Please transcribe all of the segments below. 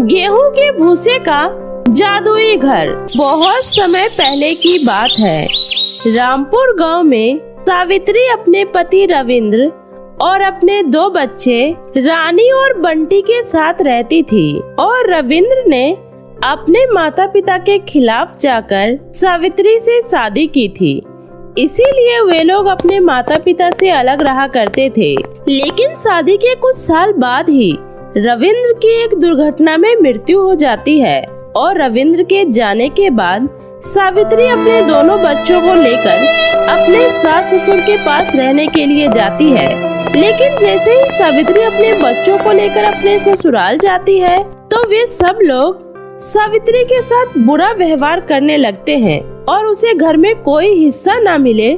गेहूं के भूसे का जादुई घर। बहुत समय पहले की बात है। रामपुर गांव में सावित्री अपने पति रविंद्र और अपने 2 बच्चे रानी और बंटी के साथ रहती थी। और रविंद्र ने अपने माता पिता के खिलाफ जाकर सावित्री से शादी की थी। इसीलिए वे लोग अपने माता पिता से अलग रहा करते थे। लेकिन शादी के कुछ साल बाद ही रविंद्र की एक दुर्घटना में मृत्यु हो जाती है। और रविंद्र के जाने के बाद सावित्री अपने दोनों बच्चों को लेकर अपने सास ससुर के पास रहने के लिए जाती है। लेकिन जैसे ही सावित्री अपने बच्चों को लेकर अपने ससुराल जाती है तो वे सब लोग सावित्री के साथ बुरा व्यवहार करने लगते हैं और उसे घर में कोई हिस्सा ना मिले,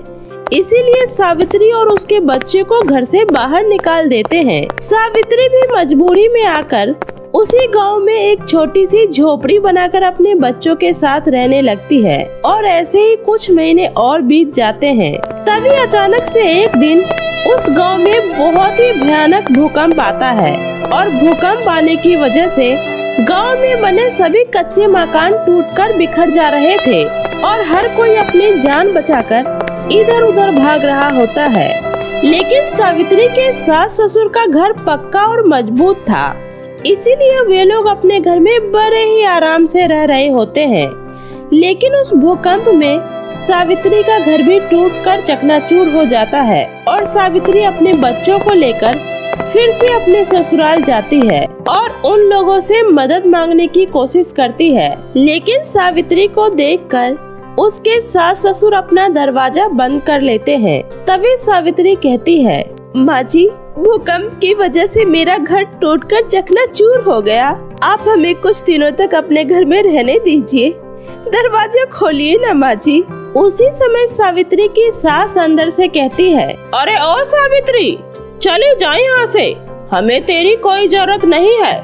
इसीलिए सावित्री और उसके बच्चे को घर से बाहर निकाल देते हैं। सावित्री भी मजबूरी में आकर उसी गांव में एक छोटी सी झोपड़ी बनाकर अपने बच्चों के साथ रहने लगती है। और ऐसे ही कुछ महीने और बीत जाते हैं। तभी अचानक से एक दिन उस गांव में बहुत ही भयानक भूकंप आता है। और भूकंप आने की वजह से गांव में बने सभी कच्चे मकान टूटकर बिखर जा रहे थे और हर कोई अपनी जान बचाकर इधर उधर भाग रहा होता है। लेकिन सावित्री के सास ससुर का घर पक्का और मजबूत था, इसीलिए वे लोग अपने घर में बड़े ही आराम से रह रहे होते हैं। लेकिन उस भूकंप में सावित्री का घर भी टूटकर चकनाचूर हो जाता है और सावित्री अपने बच्चों को लेकर फिर से अपने ससुराल जाती है और उन लोगों से मदद मांगने की कोशिश करती है। लेकिन सावित्री को देखकर उसके सास ससुर अपना दरवाजा बंद कर लेते हैं। तभी सावित्री कहती है, माँ जी, भूकंप की वजह से मेरा घर टूटकर चकनाचूर हो गया। आप हमें कुछ दिनों तक अपने घर में रहने दीजिए, दरवाजा खोलिए ना माँ जी। उसी समय सावित्री की सास अंदर से कहती है, अरे ओ सावित्री, चले जाए यहाँ से, हमें तेरी कोई जरूरत नहीं है,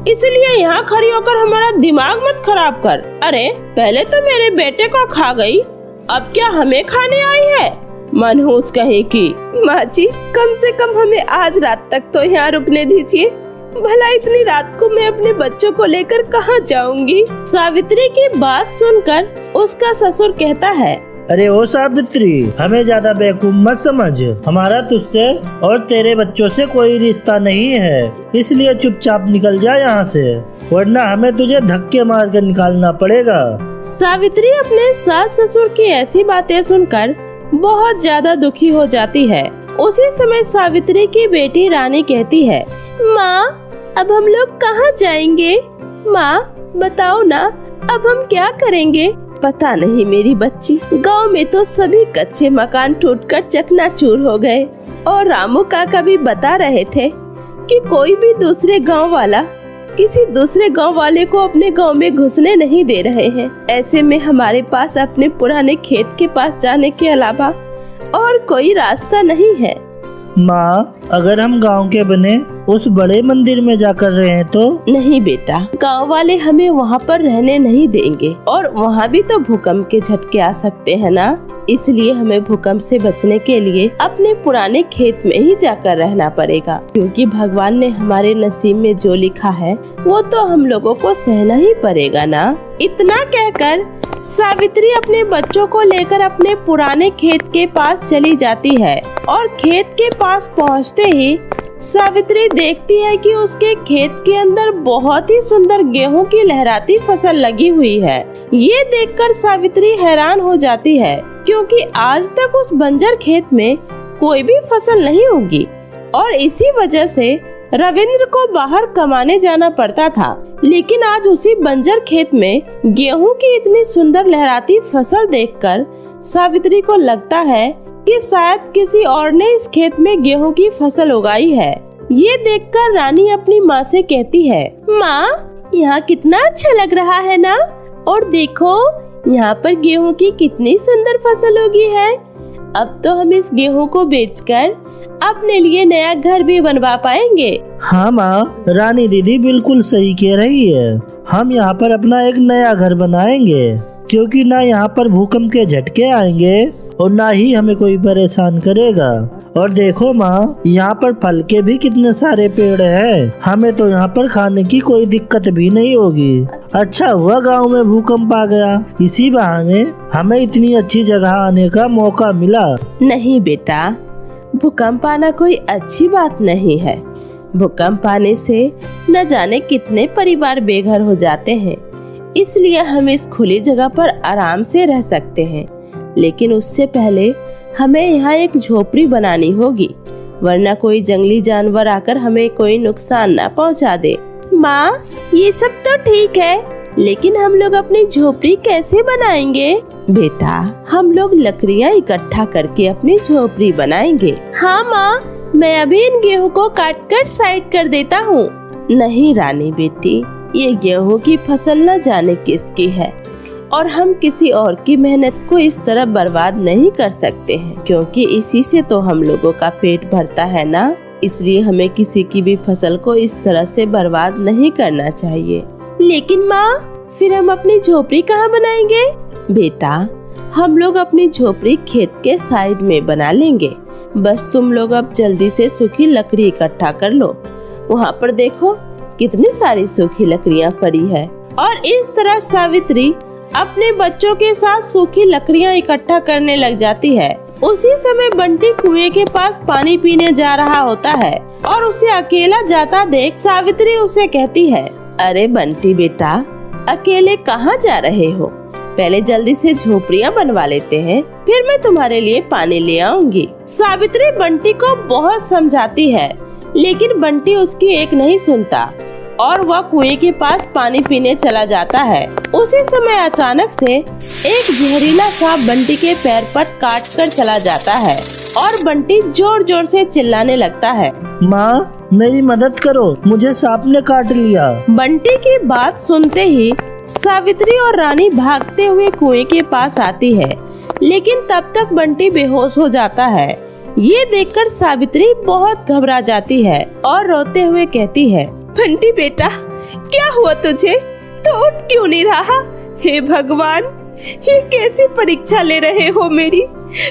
इसलिए यहाँ खड़ी होकर हमारा दिमाग मत खराब कर। अरे पहले तो मेरे बेटे को खा गई, अब क्या हमें खाने आई है, मनहूस कहीं की। माँ जी, कम से कम हमें आज रात तक तो यहाँ रुकने दीजिए, भला इतनी रात को मैं अपने बच्चों को लेकर कहाँ जाऊंगी। सावित्री की बात सुनकर उसका ससुर कहता है, अरे ओ सावित्री, हमें ज्यादा बेवकूफ मत समझ, हमारा तुझसे और तेरे बच्चों से कोई रिश्ता नहीं है, इसलिए चुपचाप निकल जा यहाँ से, वरना हमें तुझे धक्के मार कर निकालना पड़ेगा। सावित्री अपने सास ससुर की ऐसी बातें सुनकर बहुत ज्यादा दुखी हो जाती है। उसी समय सावित्री की बेटी रानी कहती है, माँ, अब हम लोग कहाँ जाएंगे? माँ बताओ ना, अब हम क्या करेंगे? पता नहीं मेरी बच्ची, गांव में तो सभी कच्चे मकान टूटकर चकनाचूर हो गए और रामू काका भी बता रहे थे कि कोई भी दूसरे गांव वाला किसी दूसरे गांव वाले को अपने गांव में घुसने नहीं दे रहे हैं। ऐसे में हमारे पास अपने पुराने खेत के पास जाने के अलावा और कोई रास्ता नहीं है। माँ, अगर हम गांव के बने उस बड़े मंदिर में जाकर रहे तो? नहीं बेटा, गांव वाले हमें वहाँ पर रहने नहीं देंगे और वहाँ भी तो भूकंप के झटके आ सकते हैं ना, इसलिए हमें भूकंप से बचने के लिए अपने पुराने खेत में ही जाकर रहना पड़ेगा, क्योंकि भगवान ने हमारे नसीब में जो लिखा है वो तो हम लोगों को सहना ही पड़ेगा ना। इतना कहकर सावित्री अपने बच्चों को लेकर अपने पुराने खेत के पास चली जाती है और खेत के पास पहुंचते ही सावित्री देखती है कि उसके खेत के अंदर बहुत ही सुंदर गेहूं की लहराती फसल लगी हुई है। ये देखकर सावित्री हैरान हो जाती है, क्योंकि आज तक उस बंजर खेत में कोई भी फसल नहीं उगी और इसी वजह से रविंद्र को बाहर कमाने जाना पड़ता था। लेकिन आज उसी बंजर खेत में गेहूं की इतनी सुंदर लहराती फसल देखकर सावित्री को लगता है कि शायद किसी और ने इस खेत में गेहूं की फसल उगाई है। ये देखकर रानी अपनी माँ से कहती है, माँ, यहाँ कितना अच्छा लग रहा है ना, और देखो यहाँ पर गेहूं की कितनी सुंदर फसल उगी है। अब तो हम इस गेहूं को बेचकर अपने लिए नया घर भी बनवा पाएंगे। हाँ माँ, रानी दीदी बिल्कुल सही कह रही है, हम यहाँ पर अपना एक नया घर बनाएंगे, क्योंकि ना यहाँ पर भूकंप के झटके आएंगे और ना ही हमें कोई परेशान करेगा। और देखो माँ, यहाँ पर फल के भी कितने सारे पेड़ हैं। हमें तो यहाँ पर खाने की कोई दिक्कत भी नहीं होगी। अच्छा हुआ गांव में भूकंप आ गया, इसी बहाने हमें इतनी अच्छी जगह आने का मौका मिला। नहीं बेटा, भूकंप आना कोई अच्छी बात नहीं है। भूकंप आने से न जाने कितने परिवार बेघर हो जाते हैं। इसलिए हम इस खुली जगह पर आराम से रह सकते हैं, लेकिन उससे पहले हमें यहाँ एक झोपड़ी बनानी होगी, वरना कोई जंगली जानवर आकर हमें कोई नुकसान न पहुँचा दे। माँ, ये सब तो ठीक है, लेकिन हम लोग अपनी झोपड़ी कैसे बनाएंगे? बेटा, हम लोग लकड़ियाँ इकट्ठा करके अपनी झोपड़ी बनाएंगे। हाँ माँ, मैं अभी इन गेहूँ को काट कर साइड कर देता हूँ। नहीं रानी बेटी, ये गेहूँ की फसल न जाने किसकी है, और हम किसी और की मेहनत को इस तरह बर्बाद नहीं कर सकते हैं, क्योंकि इसी से तो हम लोगों का पेट भरता है ना। इसलिए हमें किसी की भी फसल को इस तरह से बर्बाद नहीं करना चाहिए। लेकिन माँ, फिर हम अपनी झोपड़ी कहाँ बनाएंगे? बेटा, हम लोग अपनी झोपड़ी खेत के साइड में बना लेंगे। बस तुम लोग अब जल्दी से सूखी लकड़ी इकट्ठा कर लो। वहाँ पर देखो कितनी सारी सूखी लकड़ियाँ पड़ी है। और इस तरह सावित्री अपने बच्चों के साथ सूखी लकड़ियाँ इकट्ठा करने लग जाती है। उसी समय बंटी कुएं के पास पानी पीने जा रहा होता है और उसे अकेला जाता देख सावित्री उसे कहती है, अरे बंटी बेटा, अकेले कहाँ जा रहे हो? पहले जल्दी से झोपड़ियाँ बनवा लेते हैं, फिर मैं तुम्हारे लिए पानी ले आऊंगी। सावित्री बंटी को बहुत समझाती है, लेकिन बंटी उसकी एक नहीं सुनता और वह कुएं के पास पानी पीने चला जाता है। उसी समय अचानक से एक जहरीला सांप बंटी के पैर पर काट कर चला जाता है और बंटी जोर जोर से चिल्लाने लगता है, माँ, मेरी मदद करो, मुझे सांप ने काट लिया। बंटी की बात सुनते ही सावित्री और रानी भागते हुए कुएं के पास आती है, लेकिन तब तक बंटी बेहोश हो जाता है। ये देखकर सावित्री बहुत घबरा जाती है और रोते हुए कहती है, बंटी बेटा, क्या हुआ तुझे? तो उठ क्यों नहीं रहा? हे भगवान, ये कैसी परीक्षा ले रहे हो मेरी?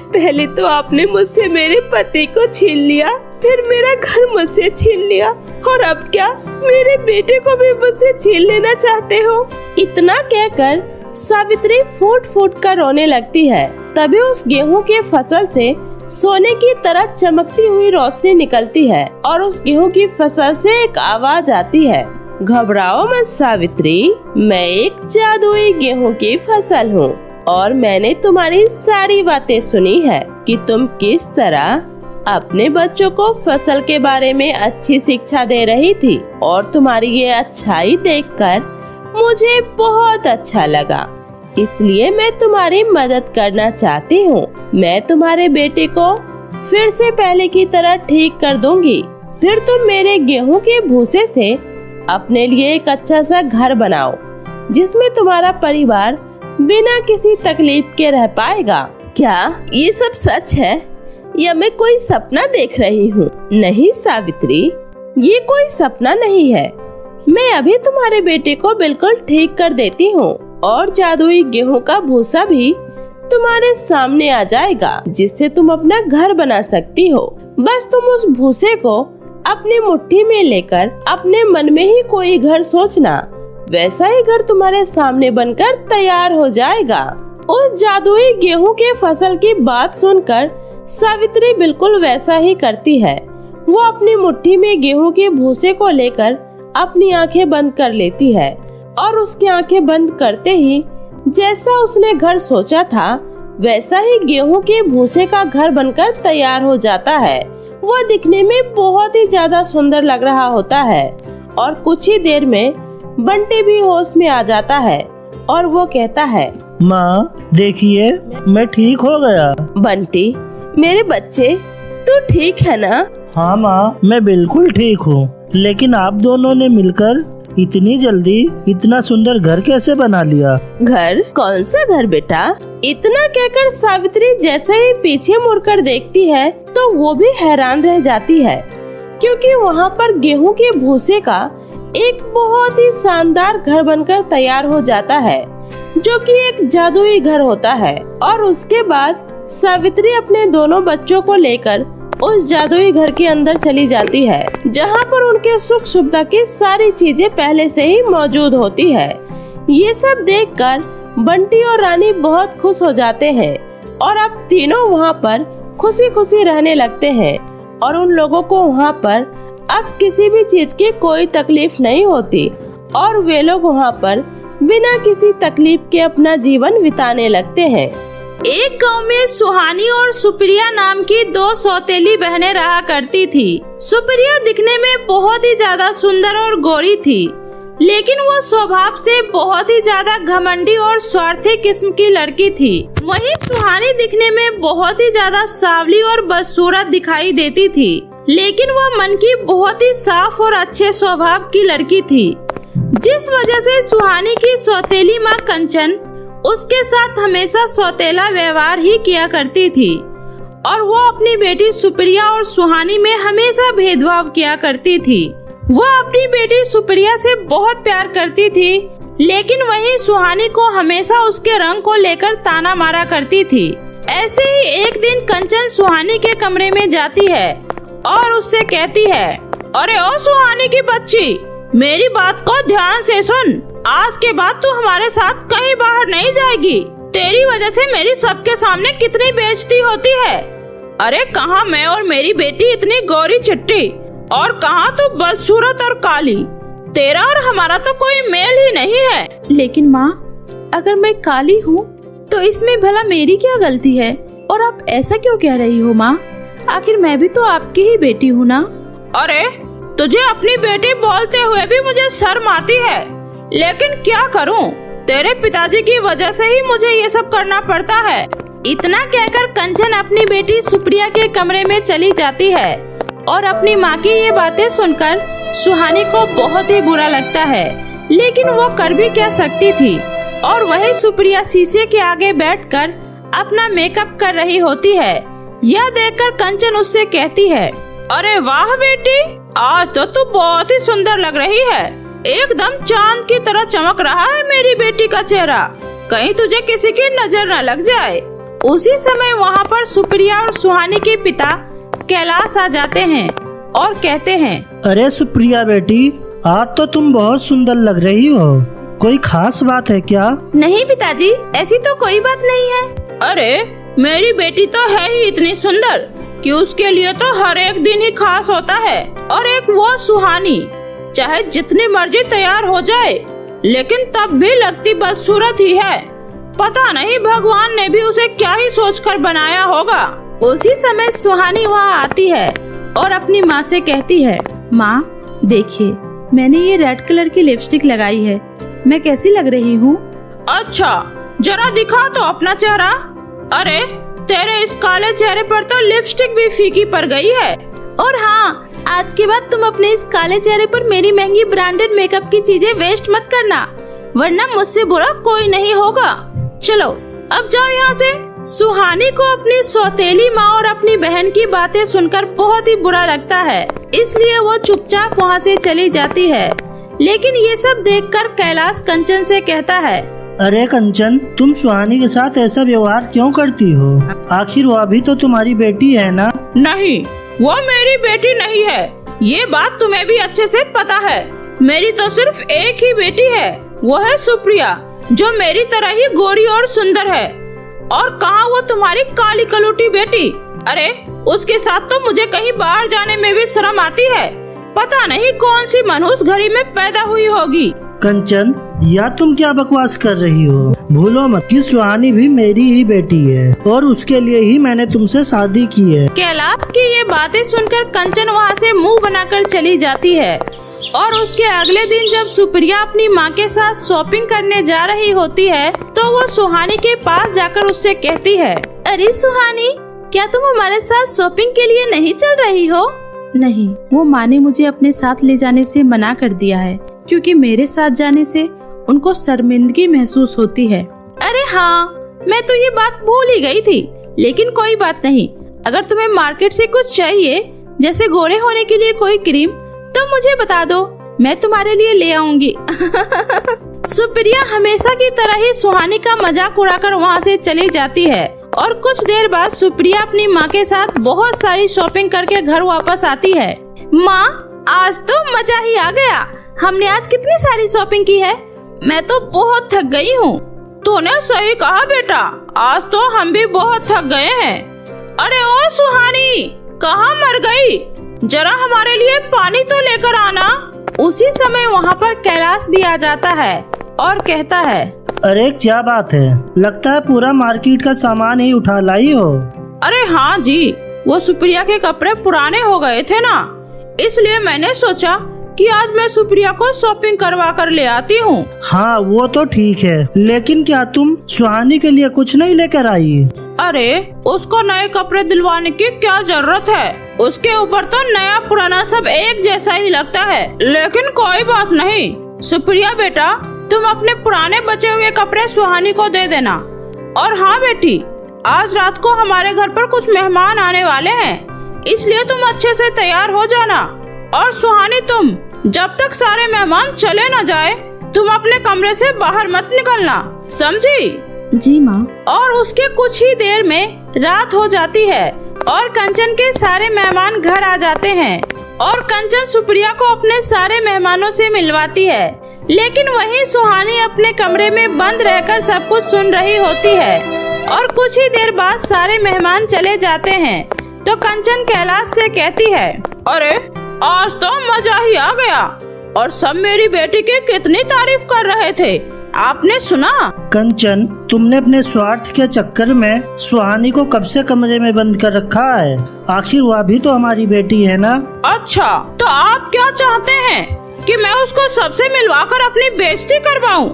पहले तो आपने मुझसे मेरे पति को छीन लिया, फिर मेरा घर मुझसे छीन लिया, और अब क्या मेरे बेटे को भी मुझसे छीन लेना चाहते हो? इतना कहकर सावित्री फूट फूट कर रोने लगती है। तभी उस गेहूं के फसल से सोने की तरह चमकती हुई रोशनी निकलती है और उस गेहूं की फसल से एक आवाज आती है, घबराओ मत सावित्री, मैं एक जादुई गेहूं की फसल हूँ और मैंने तुम्हारी सारी बातें सुनी है कि तुम किस तरह अपने बच्चों को फसल के बारे में अच्छी शिक्षा दे रही थी, और तुम्हारी ये अच्छाई देखकर मुझे बहुत अच्छा लगा, इसलिए मैं तुम्हारी मदद करना चाहती हूँ। मैं तुम्हारे बेटे को फिर से पहले की तरह ठीक कर दूंगी, फिर तुम मेरे गेहूं के भूसे से अपने लिए एक अच्छा सा घर बनाओ, जिसमें तुम्हारा परिवार बिना किसी तकलीफ के रह पाएगा। क्या ये सब सच है या मैं कोई सपना देख रही हूँ? नहीं सावित्री, ये कोई सपना नहीं है। मैं अभी तुम्हारे बेटे को बिल्कुल ठीक कर देती हूँ और जादुई गेहूं का भूसा भी तुम्हारे सामने आ जाएगा, जिससे तुम अपना घर बना सकती हो। बस तुम उस भूसे को अपनी मुट्ठी में लेकर अपने मन में ही कोई घर सोचना, वैसा ही घर तुम्हारे सामने बनकर तैयार हो जाएगा। उस जादुई गेहूं के फसल की बात सुनकर सावित्री बिल्कुल वैसा ही करती है। वो अपनी मुट्ठी में गेहूं के भूसे को लेकर अपनी आंखें बंद कर लेती है और उसकी आंखें बंद करते ही जैसा उसने घर सोचा था वैसा ही गेहूं के भूसे का घर बनकर तैयार हो जाता है। वह दिखने में बहुत ही ज्यादा सुंदर लग रहा होता है और कुछ ही देर में बंटी भी होश में आ जाता है और वो कहता है, माँ देखिए, मैं ठीक हो गया। बंटी मेरे बच्चे, तू ठीक है ना? हाँ माँ, मैं बिल्कुल ठीक हूँ, लेकिन आप दोनों ने मिलकर इतनी जल्दी इतना सुंदर घर कैसे बना लिया? घर? कौन सा घर बेटा? इतना कहकर सावित्री जैसे ही पीछे मुड़कर देखती है तो वो भी हैरान रह जाती है, क्योंकि वहाँ पर गेहूं के भूसे का एक बहुत ही शानदार घर बनकर तैयार हो जाता है, जो कि एक जादुई घर होता है। और उसके बाद सावित्री अपने दोनों बच्चों को लेकर उस जादुई घर के अंदर चली जाती है, जहाँ पर उनके सुख सुविधा की सारी चीजें पहले से ही मौजूद होती है। ये सब देखकर बंटी और रानी बहुत खुश हो जाते हैं और अब तीनों वहाँ पर खुशी खुशी रहने लगते हैं और उन लोगों को वहाँ पर अब किसी भी चीज की कोई तकलीफ नहीं होती और वे लोग वहाँ पर बिना किसी तकलीफ के अपना जीवन बिताने लगते हैं। एक गांव में सुहानी और सुप्रिया नाम की दो सौतेली बहनें रहा करती थी। सुप्रिया दिखने में बहुत ही ज्यादा सुंदर और गोरी थी, लेकिन वो स्वभाव से बहुत ही ज्यादा घमंडी और स्वार्थी किस्म की लड़की थी। वहीं सुहानी दिखने में बहुत ही ज्यादा सावली और बदसूरत दिखाई देती थी, लेकिन वह मन की बहुत ही साफ और अच्छे स्वभाव की लड़की थी, जिस वजह से सुहानी की सौतेली माँ कंचन उसके साथ हमेशा सौतेला व्यवहार ही किया करती थी और वो अपनी बेटी सुप्रिया और सुहानी में हमेशा भेदभाव किया करती थी। वो अपनी बेटी सुप्रिया से बहुत प्यार करती थी, लेकिन वही सुहानी को हमेशा उसके रंग को लेकर ताना मारा करती थी। ऐसे ही एक दिन कंचन सुहानी के कमरे में जाती है और उससे कहती है, अरे ओ सुहानी की बच्ची, मेरी बात को ध्यान से सुन। आज के बाद तू हमारे साथ कहीं बाहर नहीं जाएगी। तेरी वजह से मेरी सबके सामने कितनी बेइज्जती होती है। अरे कहाँ मैं और मेरी बेटी इतनी गोरी चिट्टी और कहाँ तू बदसूरत और काली। तेरा और हमारा तो कोई मेल ही नहीं है। लेकिन माँ, अगर मैं काली हूँ तो इसमें भला मेरी क्या गलती है? और आप ऐसा क्यों कह रही हो माँ? आखिर मैं भी तो आपकी ही बेटी हूँ ना। अरे तुझे अपनी बेटी बोलते हुए भी मुझे शर्म आती है, लेकिन क्या करूं, तेरे पिताजी की वजह से ही मुझे ये सब करना पड़ता है। इतना कहकर कंचन अपनी बेटी सुप्रिया के कमरे में चली जाती है और अपनी माँ की ये बातें सुनकर सुहानी को बहुत ही बुरा लगता है, लेकिन वो कर भी क्या सकती थी। और वही सुप्रिया शीशे के आगे बैठकर अपना मेकअप कर रही होती है। यह देखकर कंचन उससे कहती है, अरे वाह बेटी, आज तो तू बहुत ही सुंदर लग रही है। एकदम चांद की तरह चमक रहा है मेरी बेटी का चेहरा, कहीं तुझे किसी की नजर न लग जाए। उसी समय वहाँ पर सुप्रिया और सुहानी के पिता कैलाश आ जाते हैं और कहते हैं, अरे सुप्रिया बेटी, आज तो तुम बहुत सुंदर लग रही हो। कोई खास बात है क्या? नहीं पिताजी, ऐसी तो कोई बात नहीं है। अरे मेरी बेटी तो है ही इतनी सुंदर कि उसके लिए तो हर एक दिन ही खास होता है। और एक वो सुहानी, चाहे जितनी मर्जी तैयार हो जाए, लेकिन तब भी लगती बदसूरत ही है। पता नहीं भगवान ने भी उसे क्या ही सोचकर बनाया होगा। उसी समय सुहानी वहाँ आती है और अपनी माँ से कहती है, माँ देखिए, मैंने ये रेड कलर की लिपस्टिक लगाई है, मैं कैसी लग रही हूँ? अच्छा जरा दिखा तो अपना चेहरा। अरे तेरे इस काले चेहरे पर तो लिपस्टिक भी फीकी पड़ गई है। और हाँ, आज के बाद तुम अपने इस काले चेहरे पर मेरी महंगी ब्रांडेड मेकअप की चीजें वेस्ट मत करना, वरना मुझसे बुरा कोई नहीं होगा। चलो अब जाओ यहाँ से। सुहानी को अपनी सौतेली माँ और अपनी बहन की बातें सुनकर बहुत ही बुरा लगता है, इसलिए वो चुपचाप वहाँ से चली जाती है। लेकिन ये सब देखकर कैलाश कंचन से कहता है, अरे कंचन, तुम सुहानी के साथ ऐसा व्यवहार क्यों करती हो? आखिर वो अभी तो तुम्हारी बेटी है ना? नहीं, वो मेरी बेटी नहीं है, ये बात तुम्हें भी अच्छे से पता है। मेरी तो सिर्फ एक ही बेटी है, वो है सुप्रिया, जो मेरी तरह ही गोरी और सुंदर है। और कहाँ वो तुम्हारी काली कलूटी बेटी? अरे उसके साथ तो मुझे कहीं बाहर जाने में भी शर्म आती है। पता नहीं कौन सी मनहूस घड़ी में पैदा हुई होगी। कंचन, या तुम क्या बकवास कर रही हो? भूलो मत कि सुहानी भी मेरी ही बेटी है और उसके लिए ही मैंने तुमसे शादी की है। कैलाश की ये बातें सुनकर कंचन वहाँ से मुंह बनाकर चली जाती है। और उसके अगले दिन जब सुप्रिया अपनी माँ के साथ शॉपिंग करने जा रही होती है, तो वो सुहानी के पास जाकर उससे कहती है, अरे सुहानी, क्या तुम हमारे साथ शॉपिंग के लिए नहीं चल रही हो? नहीं, वो माँ ने मुझे अपने साथ ले जाने से मना कर दिया है, क्योंकि मेरे साथ जाने से उनको शर्मिंदगी महसूस होती है। अरे हाँ, मैं तो ये बात भूल ही गई थी, लेकिन कोई बात नहीं। अगर तुम्हें मार्केट से कुछ चाहिए, जैसे गोरे होने के लिए कोई क्रीम, तो मुझे बता दो, मैं तुम्हारे लिए ले आऊंगी। सुप्रिया हमेशा की तरह ही सुहानी का मजाक उड़ाकर वहाँ से चली जाती है और कुछ देर बाद सुप्रिया अपनी माँ के साथ बहुत सारी शॉपिंग करके घर वापस आती है। माँ, आज तो मजा ही आ गया। हमने आज कितनी सारी शॉपिंग की है। मैं तो बहुत थक गई हूँ। तूने सही कहा बेटा, आज तो हम भी बहुत थक गए हैं। अरे ओ सुहानी, कहाँ मर गई? जरा हमारे लिए पानी तो लेकर आना। उसी समय वहाँ पर कैलाश भी आ जाता है और कहता है, अरे क्या बात है, लगता है पूरा मार्केट का सामान ही उठा लाई हो। अरे हाँ जी, वो सुप्रिया के कपड़े पुराने हो गए थे ना, इसलिए मैंने सोचा कि आज मैं सुप्रिया को शॉपिंग करवा कर ले आती हूँ। हाँ वो तो ठीक है, लेकिन क्या तुम सुहानी के लिए कुछ नहीं लेकर आई? अरे उसको नए कपड़े दिलवाने की क्या जरूरत है? उसके ऊपर तो नया पुराना सब एक जैसा ही लगता है। लेकिन कोई बात नहीं सुप्रिया बेटा, तुम अपने पुराने बचे हुए कपड़े सुहानी को दे देना। और हाँ बेटी, आज रात को हमारे घर पर कुछ मेहमान आने वाले हैं, इसलिए तुम अच्छे से तैयार हो जाना। और सुहानी, तुम जब तक सारे मेहमान चले न जाए, तुम अपने कमरे से बाहर मत निकलना, समझी? जी माँ। और उसके कुछ ही देर में रात हो जाती है और कंचन के सारे मेहमान घर आ जाते हैं और कंचन सुप्रिया को अपने सारे मेहमानों से मिलवाती है। लेकिन वहीं सुहानी अपने कमरे में बंद रहकर सब कुछ सुन रही होती है। और कुछ ही देर बाद सारे मेहमान चले जाते हैं तो कंचन कैलाश से कहती है, अरे आज तो मजा ही आ गया और सब मेरी बेटी की कितनी तारीफ कर रहे थे, आपने सुना? कंचन, तुमने अपने स्वार्थ के चक्कर में सुहानी को कब से कमरे में बंद कर रखा है? आखिर वह भी तो हमारी बेटी है ना। अच्छा, तो आप क्या चाहते हैं कि मैं उसको सबसे मिलवाकर अपनी बेइज्जती करवाऊं?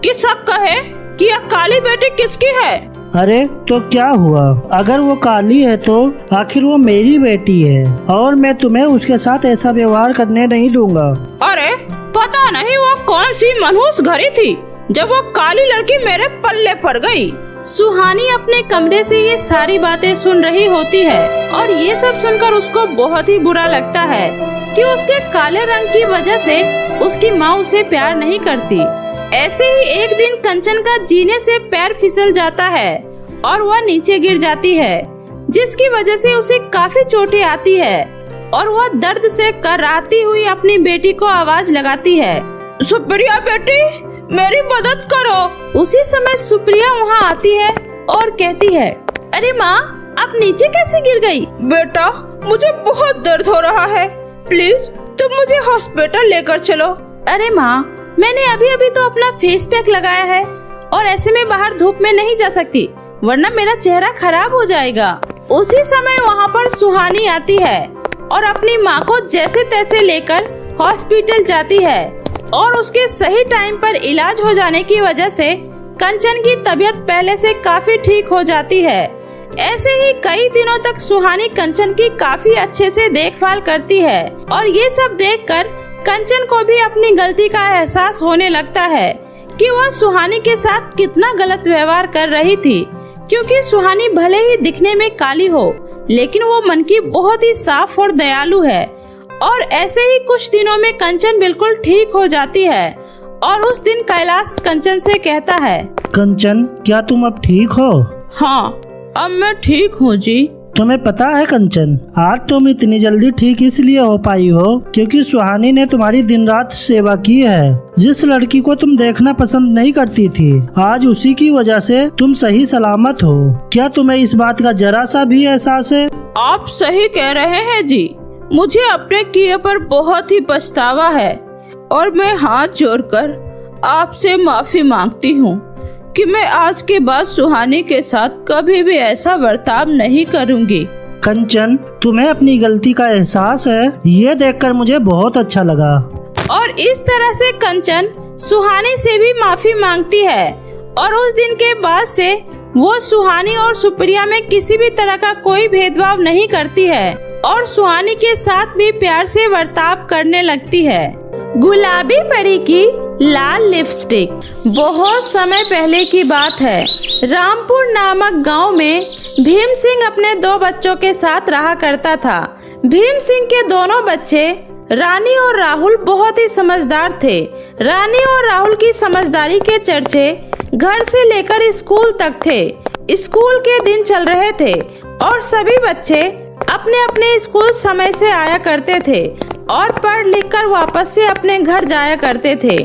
कि सब कहे कि यह काली बेटी किसकी है? अरे तो क्या हुआ, अगर वो काली है तो आखिर वो मेरी बेटी है और मैं तुम्हें उसके साथ ऐसा व्यवहार करने नहीं दूंगा। अरे पता नहीं वो कौन सी मनहूस घड़ी थी जब वो काली लड़की मेरे पल्ले पड़ गई। सुहानी अपने कमरे से ये सारी बातें सुन रही होती है और ये सब सुनकर उसको बहुत ही बुरा लगता है कि उसके काले रंग की वजह से उसकी माँ उसे प्यार नहीं करती। ऐसे ही एक दिन कंचन का जीने से पैर फिसल जाता है और वह नीचे गिर जाती है, जिसकी वजह से उसे काफी चोटें आती है और वह दर्द से कराहती हुई अपनी बेटी को आवाज लगाती है, सुप्रिया बेटी, मेरी मदद करो। उसी समय सुप्रिया वहाँ आती है और कहती है, अरे माँ, आप नीचे कैसे गिर गई? बेटा, मुझे बहुत दर्द हो रहा है, प्लीज तुम मुझे हॉस्पिटल लेकर चलो। अरे माँ, मैंने अभी अभी तो अपना फेस पैक लगाया है और ऐसे में बाहर धूप में नहीं जा सकती, वरना मेरा चेहरा खराब हो जाएगा। उसी समय वहाँ पर सुहानी आती है और अपनी माँ को जैसे तैसे लेकर हॉस्पिटल जाती है और उसके सही टाइम पर इलाज हो जाने की वजह से कंचन की तबीयत पहले से काफी ठीक हो जाती है। ऐसे ही कई दिनों तक सुहानी कंचन की काफी अच्छे से देखभाल करती है और ये सब देखकर कंचन को भी अपनी गलती का एहसास होने लगता है कि वह सुहानी के साथ कितना गलत व्यवहार कर रही थी, क्योंकि सुहानी भले ही दिखने में काली हो लेकिन वो मन की बहुत ही साफ और दयालु है। और ऐसे ही कुछ दिनों में कंचन बिल्कुल ठीक हो जाती है और उस दिन कैलाश कंचन से कहता है, कंचन, क्या तुम अब ठीक हो? हाँ, अब मैं ठीक हूँ जी। तुम्हें पता है कंचन, आज तुम इतनी जल्दी ठीक इसलिए हो पाई हो क्योंकि सुहानी ने तुम्हारी दिन रात सेवा की है। जिस लड़की को तुम देखना पसंद नहीं करती थी, आज उसी की वजह से तुम सही सलामत हो। क्या तुम्हें इस बात का जरा सा भी एहसास है? आप सही कह रहे हैं जी, मुझे अपने किए पर बहुत ही पछतावा है और मैं हाथ जोड़कर आपसे माफी मांगती हूँ कि मैं आज के बाद सुहानी के साथ कभी भी ऐसा बर्ताव नहीं करूँगी। कंचन, तुम्हें अपनी गलती का एहसास है, ये देखकर मुझे बहुत अच्छा लगा। और इस तरह से कंचन सुहानी से भी माफी मांगती है और उस दिन के बाद से वो सुहानी और सुप्रिया में किसी भी तरह का कोई भेदभाव नहीं करती है और सुहानी के साथ भी प्यार से बर्ताव करने लगती है। गुलाबी परी की लाल लिपस्टिक। बहुत समय पहले की बात है, रामपुर नामक गांव में भीम सिंह अपने 2 बच्चों के साथ रहा करता था। भीम सिंह के दोनों बच्चे रानी और राहुल बहुत ही समझदार थे। रानी और राहुल की समझदारी के चर्चे घर से लेकर स्कूल तक थे। स्कूल के दिन चल रहे थे और सभी बच्चे अपने अपने स्कूल समय से आया करते थे और पढ़ लिख कर वापस से अपने घर जाया करते थे।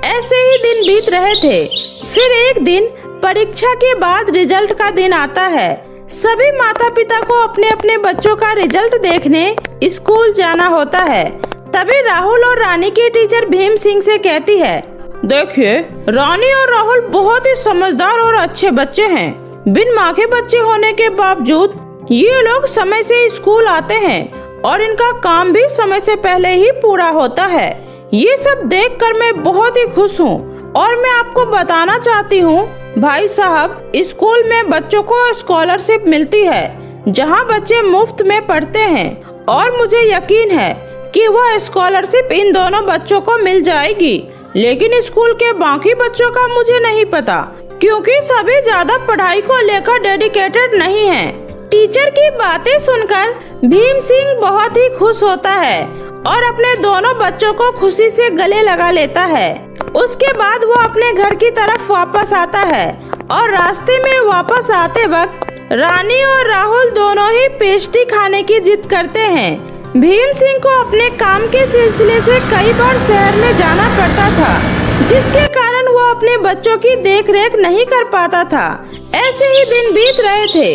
ऐसे ही दिन बीत रहे थे। फिर एक दिन परीक्षा के बाद रिजल्ट का दिन आता है। सभी माता पिता को अपने अपने बच्चों का रिजल्ट देखने स्कूल जाना होता है। तभी राहुल और रानी की टीचर भीम सिंह से कहती है, देखिए रानी और राहुल बहुत ही समझदार और अच्छे बच्चे हैं। बिन माँ के बच्चे होने के बावजूद ये लोग समय से स्कूल आते हैं और इनका काम भी समय से पहले ही पूरा होता है। ये सब देखकर मैं बहुत ही खुश हूँ और मैं आपको बताना चाहती हूँ भाई साहब, स्कूल में बच्चों को स्कॉलरशिप मिलती है जहाँ बच्चे मुफ्त में पढ़ते हैं और मुझे यकीन है कि वह स्कॉलरशिप इन दोनों बच्चों को मिल जाएगी। लेकिन स्कूल के बाकी बच्चों का मुझे नहीं पता क्योंकि सभी ज्यादा पढ़ाई को लेकर डेडिकेटेड नहीं हैं। टीचर की बातें सुनकर भीम सिंह बहुत ही खुश होता है और अपने दोनों बच्चों को खुशी से गले लगा लेता है। उसके बाद वो अपने घर की तरफ वापस आता है और रास्ते में वापस आते वक्त रानी और राहुल दोनों ही पेस्ट्री खाने की जिद करते हैं। भीम सिंह को अपने काम के सिलसिले से कई बार शहर में जाना पड़ता था, जिसके कारण वो अपने बच्चों की देखरेख नहीं कर पाता था। ऐसे ही दिन बीत रहे थे।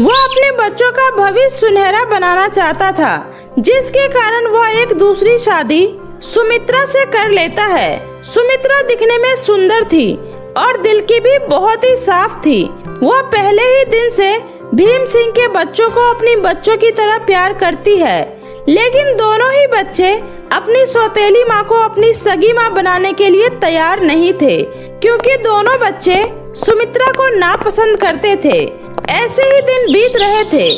वो अपने बच्चों का भविष्य सुनहरा बनाना चाहता था, जिसके कारण वो एक दूसरी शादी सुमित्रा से कर लेता है। सुमित्रा दिखने में सुंदर थी और दिल की भी बहुत ही साफ थी। वो पहले ही दिन से भीम सिंह के बच्चों को अपनी बच्चों की तरह प्यार करती है। लेकिन दोनों ही बच्चे अपनी सौतेली माँ को अपनी सगी माँ बनाने के लिए तैयार नहीं थे, क्योंकि दोनों बच्चे सुमित्रा को नापसंद करते थे। ऐसे ही दिन बीत रहे थे।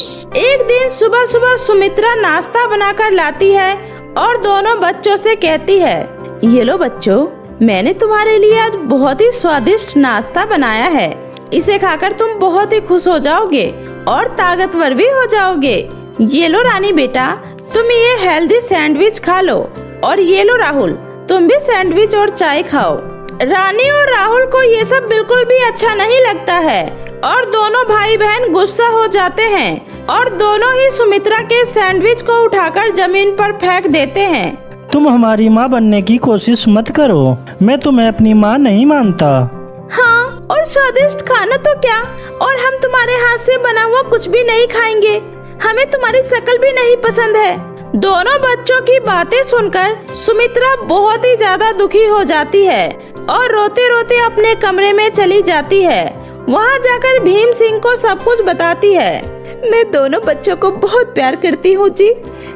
एक दिन सुबह सुबह सुमित्रा नाश्ता बनाकर लाती है और दोनों बच्चों से कहती है, ये लो बच्चों, मैंने तुम्हारे लिए आज बहुत ही स्वादिष्ट नाश्ता बनाया है। इसे खाकर तुम बहुत ही खुश हो जाओगे और ताकतवर भी हो जाओगे। ये लो रानी बेटा, तुम ये हेल्दी सैंडविच खा लो, और ये लो राहुल, तुम भी सैंडविच और चाय खाओ। रानी और राहुल को ये सब बिल्कुल भी अच्छा नहीं लगता है और दोनों भाई बहन गुस्सा हो जाते हैं और दोनों ही सुमित्रा के सैंडविच को उठाकर जमीन पर फेंक देते हैं। तुम हमारी माँ बनने की कोशिश मत करो, मैं तुम्हें अपनी माँ नहीं मानता। हाँ, और स्वादिष्ट खाना तो क्या, और हम तुम्हारे हाथ से बना हुआ कुछ भी नहीं खाएंगे। हमें तुम्हारी शक्ल भी नहीं पसंद है। दोनों बच्चों की बातें सुनकर सुमित्रा बहुत ही ज्यादा दुखी हो जाती है और रोते रोते अपने कमरे में चली जाती है। वहाँ जाकर भीम सिंह को सब कुछ बताती है। मैं दोनों बच्चों को बहुत प्यार करती हूँ जी,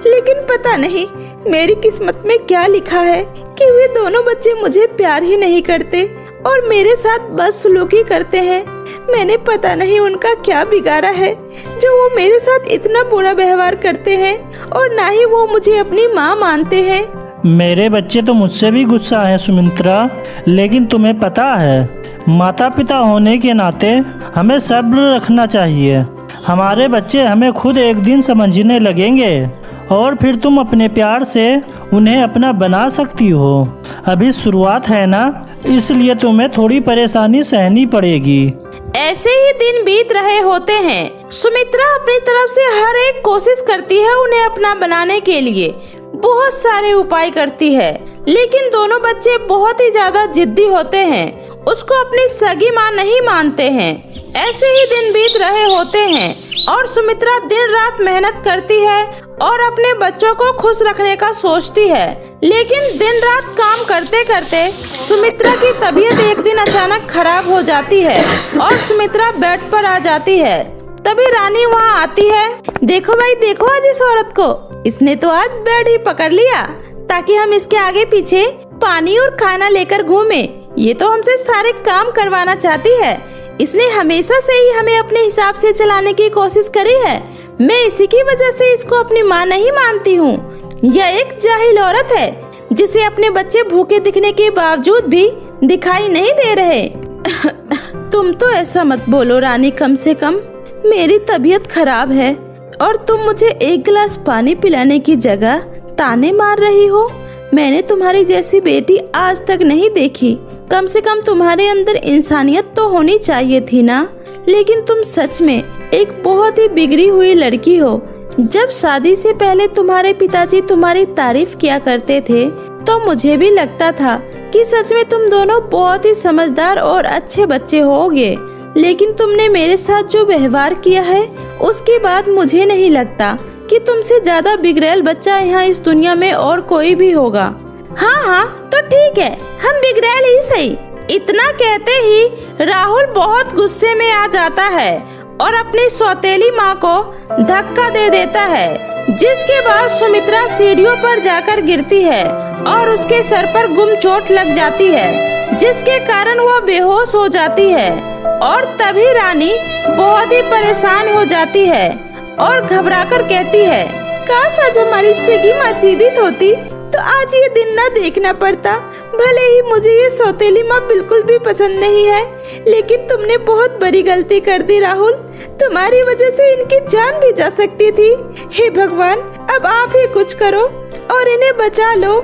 लेकिन पता नहीं मेरी किस्मत में क्या लिखा है कि वे दोनों बच्चे मुझे प्यार ही नहीं करते और मेरे साथ बदसलूकी करते हैं। मैंने पता नहीं उनका क्या बिगाड़ा है जो वो मेरे साथ इतना बुरा व्यवहार करते हैं, और ना ही वो मुझे अपनी माँ मानते हैं। मेरे बच्चे तो मुझसे भी गुस्सा है सुमित्रा, लेकिन तुम्हें पता है माता पिता होने के नाते हमें सब्र रखना चाहिए। हमारे बच्चे हमें खुद एक दिन समझने लगेंगे और फिर तुम अपने प्यार से उन्हें अपना बना सकती हो। अभी शुरुआत है ना, इसलिए तुम्हें थोड़ी परेशानी सहनी पड़ेगी। ऐसे ही दिन बीत रहे होते हैं। सुमित्रा अपनी तरफ से हर एक कोशिश करती है उन्हें अपना बनाने के लिए, बहुत सारे उपाय करती है, लेकिन दोनों बच्चे बहुत ही ज्यादा जिद्दी होते हैं, उसको अपनी सगी माँ नहीं मानते हैं। ऐसे ही दिन बीत रहे होते हैं और सुमित्रा दिन रात मेहनत करती है और अपने बच्चों को खुश रखने का सोचती है, लेकिन दिन रात काम करते करते सुमित्रा की तबीयत एक दिन अचानक खराब हो जाती है और सुमित्रा बेड पर आ जाती है। तभी रानी वहाँ आती है। देखो भाई देखो, आज इस औरत को, इसने तो आज बेड ही पकड़ लिया ताकि हम इसके आगे पीछे पानी और खाना लेकर घूमे। ये तो हमसे सारे काम करवाना चाहती है। इसने हमेशा से ही हमें अपने हिसाब से चलाने की कोशिश करी है। मैं इसी की वजह से इसको अपनी माँ नहीं मानती हूँ। यह एक जाहिल औरत है जिसे अपने बच्चे भूखे दिखने के बावजूद भी दिखाई नहीं दे रहे। तुम तो ऐसा मत बोलो रानी, कम से कम मेरी तबीयत खराब है और तुम मुझे एक गिलास पानी पिलाने की जगह ताने मार रही हो। मैंने तुम्हारी जैसी बेटी आज तक नहीं देखी। कम से कम तुम्हारे अंदर इंसानियत तो होनी चाहिए थी ना। लेकिन तुम सच में एक बहुत ही बिगड़ी हुई लड़की हो। जब शादी से पहले तुम्हारे पिताजी तुम्हारी तारीफ किया करते थे तो मुझे भी लगता था कि सच में तुम दोनों बहुत ही समझदार और अच्छे बच्चे होगे, लेकिन तुमने मेरे साथ जो व्यवहार किया है उसके बाद मुझे नहीं लगता कि तुमसे ज्यादा बिगड़ैल बच्चा यहाँ इस दुनिया में और कोई भी होगा। हाँ, तो ठीक है, हम बिगड़ैल ही सही। इतना कहते ही राहुल बहुत गुस्से में आ जाता है और अपनी सौतेली माँ को धक्का दे देता है, जिसके बाद सुमित्रा सीढ़ियों पर जाकर गिरती है और उसके सर पर गुम चोट लग जाती है, जिसके कारण वह बेहोश हो जाती है। और तभी रानी बहुत ही परेशान हो जाती है और घबराकर कहती है, काश आज हमारी सगी माँ जीवित होती तो आज ये दिन न देखना पड़ता। भले ही मुझे ये सौतेली माँ बिल्कुल भी पसंद नहीं है, लेकिन तुमने बहुत बड़ी गलती कर दी राहुल। तुम्हारी वजह से इनकी जान भी जा सकती थी। हे भगवान, अब आप ही कुछ करो और इन्हें बचा लो।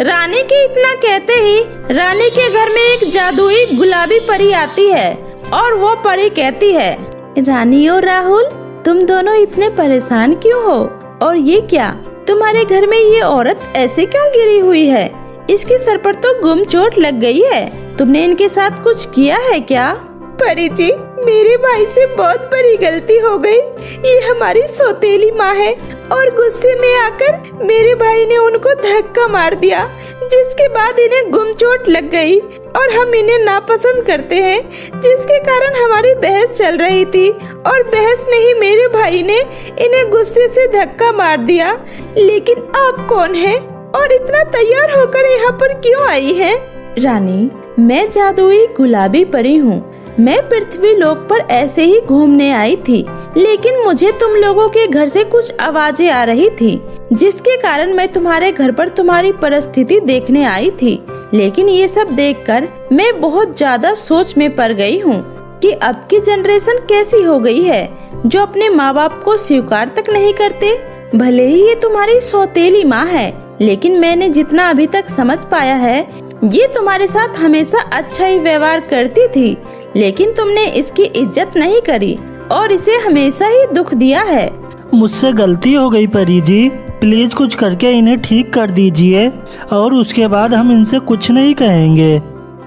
रानी के इतना कहते ही रानी के घर में एक जादुई गुलाबी परी आती है और वो परी कहती है, रानी और राहुल, तुम दोनों इतने परेशान क्यों हो? और ये क्या, तुम्हारे घर में ये औरत ऐसे क्यों गिरी हुई है? इसके सर पर तो गुम चोट लग गई है। तुमने इनके साथ कुछ किया है क्या? परी जी, मेरे भाई से बहुत बड़ी गलती हो गई। ये हमारी सौतेली माँ है और गुस्से में आकर मेरे भाई ने उनको धक्का मार दिया, जिसके बाद इन्हें गुम चोट लग गई और हम इन्हें नापसंद करते हैं, जिसके कारण हमारी बहस चल रही थी और बहस में ही मेरे भाई ने इन्हें गुस्से से धक्का मार दिया। लेकिन आप कौन हैं और इतना तैयार होकर यहाँ पर क्यों आई हैं? रानी, मैं जादुई गुलाबी परी हूँ। मैं पृथ्वी लोक पर ऐसे ही घूमने आई थी, लेकिन मुझे तुम लोगों के घर से कुछ आवाजें आ रही थी, जिसके कारण मैं तुम्हारे घर पर तुम्हारी परिस्थिति देखने आई थी। लेकिन ये सब देखकर मैं बहुत ज्यादा सोच में पड़ गई हूँ कि अब की जनरेशन कैसी हो गई है, जो अपने माँ बाप को स्वीकार तक नहीं करते। भले ही ये तुम्हारी सौतेली माँ है, लेकिन मैंने जितना अभी तक समझ पाया है, ये तुम्हारे साथ हमेशा अच्छा ही व्यवहार करती थी, लेकिन तुमने इसकी इज्जत नहीं करी और इसे हमेशा ही दुख दिया है। मुझसे गलती हो गई परी जी, प्लीज कुछ करके इन्हें ठीक कर दीजिए और उसके बाद हम इनसे कुछ नहीं कहेंगे।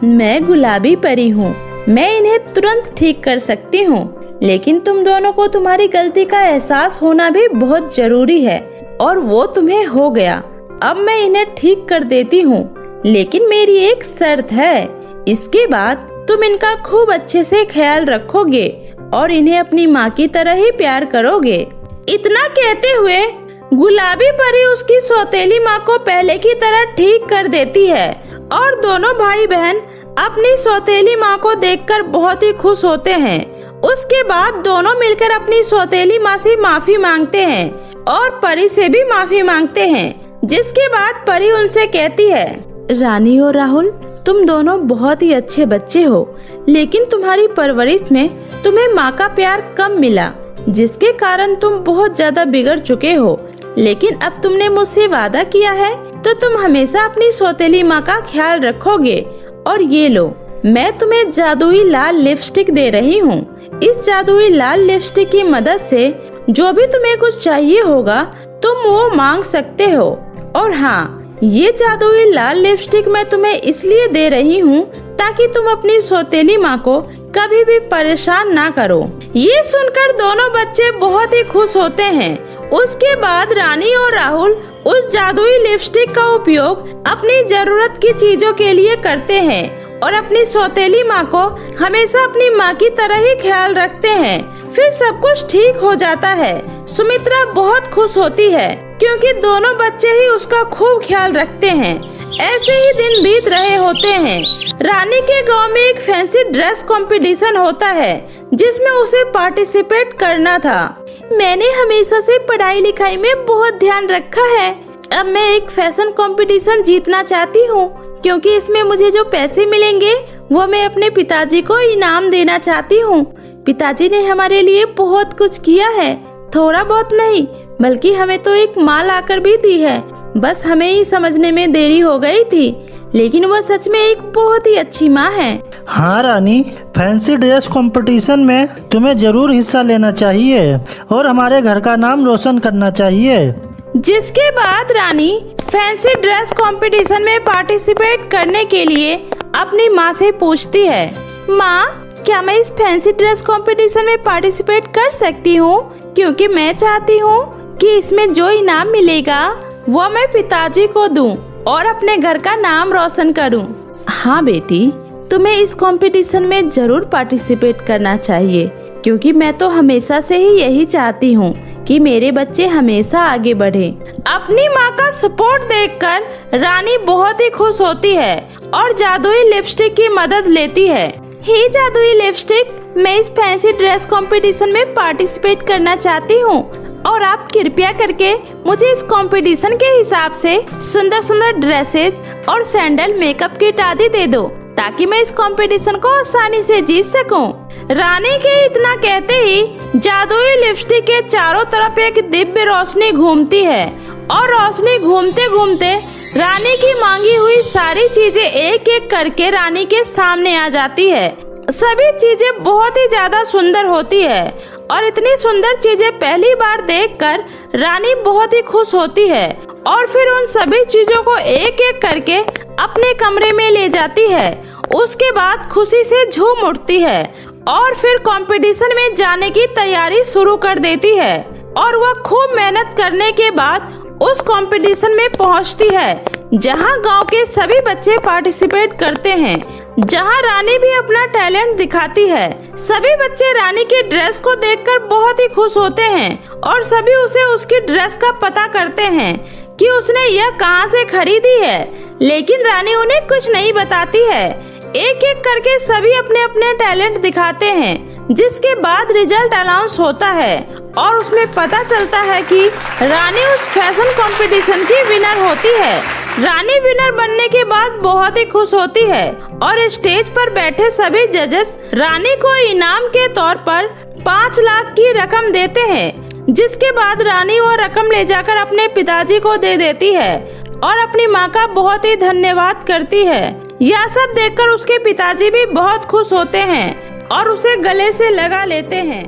मैं गुलाबी परी हूँ, मैं इन्हें तुरंत ठीक कर सकती हूँ, लेकिन तुम दोनों को तुम्हारी गलती का एहसास होना भी बहुत जरूरी है और वो तुम्हें हो गया। अब मैं इन्हें ठीक कर देती हूँ, लेकिन मेरी एक शर्त है। इसके बाद तुम इनका खूब अच्छे से ख्याल रखोगे और इन्हें अपनी माँ की तरह ही प्यार करोगे। इतना कहते हुए गुलाबी परी उसकी सौतेली माँ को पहले की तरह ठीक कर देती है और दोनों भाई बहन अपनी सौतेली माँ को देखकर बहुत ही खुश होते हैं। उसके बाद दोनों मिलकर अपनी सौतेली माँ से माफी मांगते हैं और परी से भी माफी मांगते हैं, जिसके बाद परी उनसे कहती है, रानी और राहुल, तुम दोनों बहुत ही अच्छे बच्चे हो, लेकिन तुम्हारी परवरिश में तुम्हें माँ का प्यार कम मिला, जिसके कारण तुम बहुत ज्यादा बिगड़ चुके हो। लेकिन अब तुमने मुझसे वादा किया है तो तुम हमेशा अपनी सौतेली माँ का ख्याल रखोगे। और ये लो, मैं तुम्हें जादुई लाल लिपस्टिक दे रही हूँ। इस जादुई लाल लिपस्टिक की मदद से जो भी तुम्हें कुछ चाहिए होगा तुम वो मांग सकते हो। और हाँ, ये जादुई लाल लिपस्टिक मैं तुम्हें इसलिए दे रही हूँ ताकि तुम अपनी सौतेली माँ को कभी भी परेशान ना करो। ये सुनकर दोनों बच्चे बहुत ही खुश होते हैं। उसके बाद रानी और राहुल उस जादुई लिपस्टिक का उपयोग अपनी जरूरत की चीजों के लिए करते हैं और अपनी सौतेली माँ को हमेशा अपनी माँ की तरह ही ख्याल रखते हैं। फिर सब कुछ ठीक हो जाता है। सुमित्रा बहुत खुश होती है क्योंकि दोनों बच्चे ही उसका खूब ख्याल रखते हैं। ऐसे ही दिन बीत रहे होते हैं। रानी के गांव में एक फैंसी ड्रेस कंपटीशन होता है, जिसमें उसे पार्टिसिपेट करना था। मैंने हमेशा से पढ़ाई लिखाई में बहुत ध्यान रखा है। अब मैं एक फैशन कंपटीशन जीतना चाहती हूँ, क्योंकि इसमें मुझे जो पैसे मिलेंगे वो मैं अपने पिताजी को इनाम देना चाहती हूँ। पिताजी ने हमारे लिए बहुत कुछ किया है, थोड़ा बहुत नहीं बल्कि हमें तो एक माँ लाकर भी दी है। बस हमें ही समझने में देरी हो गई थी। लेकिन वह सच में एक बहुत ही अच्छी माँ है। हाँ रानी, फैंसी ड्रेस कंपटीशन में तुम्हें जरूर हिस्सा लेना चाहिए और हमारे घर का नाम रोशन करना चाहिए। जिसके बाद रानी फैंसी ड्रेस कंपटीशन में पार्टिसिपेट करने के लिए अपनी माँ से पूछती है, माँ, क्या मैं इस फैंसी ड्रेस कंपटीशन में पार्टिसिपेट कर सकती हूँ? क्योंकि मैं चाहती हूँ कि इसमें जो इनाम मिलेगा वो मैं पिताजी को दूँ और अपने घर का नाम रोशन करूँ। हाँ बेटी, तुम्हें इस कंपटीशन में जरूर पार्टिसिपेट करना चाहिए, क्योंकि मैं तो हमेशा से ही यही चाहती हूँ कि मेरे बच्चे हमेशा आगे बढ़े। अपनी माँ का सपोर्ट देखकर रानी बहुत ही खुश होती है और जादुई लिपस्टिक की मदद लेती है। हे जादुई लिपस्टिक, मैं इस फैंसी ड्रेस कंपटीशन में पार्टिसिपेट करना चाहती हूँ और आप कृपया करके मुझे इस कंपटीशन के हिसाब से सुंदर सुंदर ड्रेसेस और सैंडल, मेकअप किट आदि दे दो, ताकि मैं इस कंपटीशन को आसानी से जीत सकूं। रानी के इतना कहते ही जादुई लिपस्टिक के चारों तरफ एक दिव्य रोशनी घूमती है और रोशनी घूमते घूमते रानी की मांगी हुई सारी चीजें एक एक करके रानी के सामने आ जाती है। सभी चीजें बहुत ही ज्यादा सुंदर होती है और इतनी सुंदर चीजें पहली बार देखकर रानी बहुत ही खुश होती है और फिर उन सभी चीजों को एक एक करके अपने कमरे में ले जाती है। उसके बाद खुशी से झूम उठती है और फिर कंपटीशन में जाने की तैयारी शुरू कर देती है और वह खूब मेहनत करने के बाद उस कंपटीशन में पहुंचती है, जहां गांव के सभी बच्चे पार्टिसिपेट करते हैं, जहां रानी भी अपना टैलेंट दिखाती है। सभी बच्चे रानी के ड्रेस को देखकर बहुत ही खुश होते हैं और सभी उसे उसकी ड्रेस का पता करते हैं कि उसने यह कहां से खरीदी है, लेकिन रानी उन्हें कुछ नहीं बताती है। एक एक करके सभी अपने अपने टैलेंट दिखाते हैं, जिसके बाद रिजल्ट अनाउंस होता है और उसमें पता चलता है कि रानी उस फैशन कंपटीशन की विनर होती है। रानी विनर बनने के बाद बहुत ही खुश होती है और स्टेज पर बैठे सभी जजेस रानी को इनाम के तौर पर 5 लाख की रकम देते हैं, जिसके बाद रानी वो रकम ले जाकर अपने पिताजी को दे देती है और अपनी माँ का बहुत ही धन्यवाद करती है। यह सब देखकर उसके पिताजी भी बहुत खुश होते हैं और उसे गले से लगा लेते हैं।